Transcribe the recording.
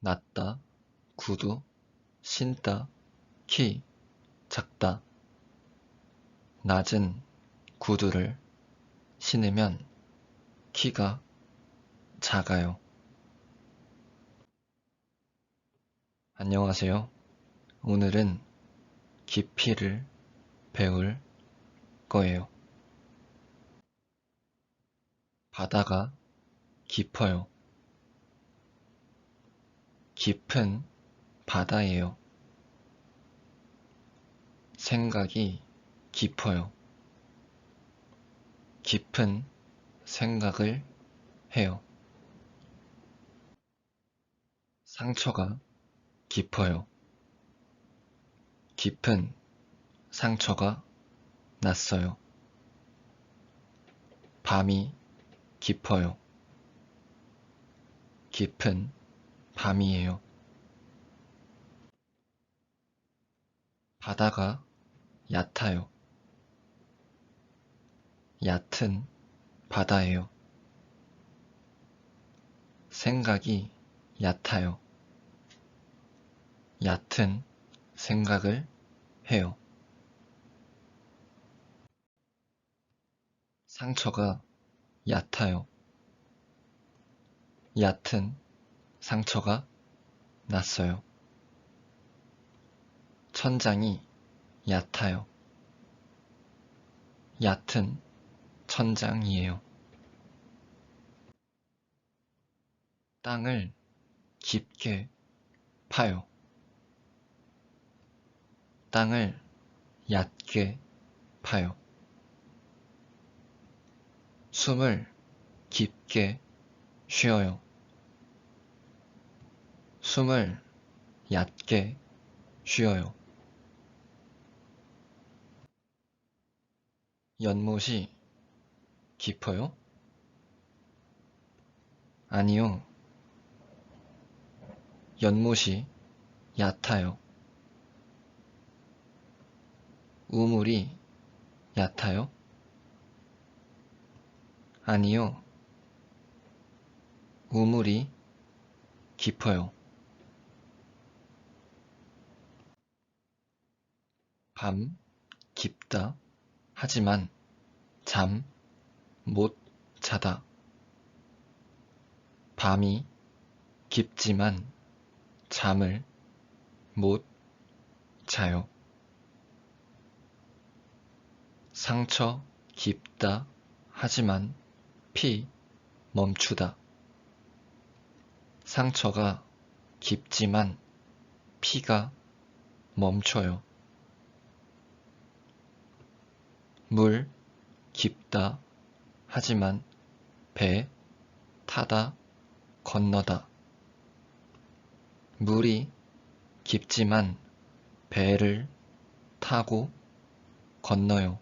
낮다, 구두, 신다, 키, 작다. 낮은 구두를 신으면 키가 작아요. 안녕하세요. 오늘은 깊이를 배울 거예요. 바다가 깊어요. 깊은 바다예요. 생각이 깊어요. 깊은 생각을 해요. 상처가 깊어요. 깊은 상처가 났어요. 밤이 깊어요. 깊은 밤이에요. 바다가 얕아요. 얕은 바다예요. 생각이 얕아요. 얕은 생각을 해요. 상처가 얕아요. 얕은 상처가 났어요. 천장이 얕아요. 얕은 천장이에요. 땅을 깊게 파요. 땅을 얕게 파요. 숨을 깊게 쉬어요. 숨을 얕게 쉬어요. 연못이 깊어요? 아니요. 연못이 얕아요. 우물이 얕아요? 아니요. 우물이 깊어요. 밤 깊다. 하지만 잠 못 자다. 밤이 깊지만 잠을 못 자요. 상처 깊다. 하지만 피 멈추다. 상처가 깊지만 피가 멈춰요. 물 깊다. 하지만 배 타다 건너다. 물이 깊지만 배를 타고 건너요.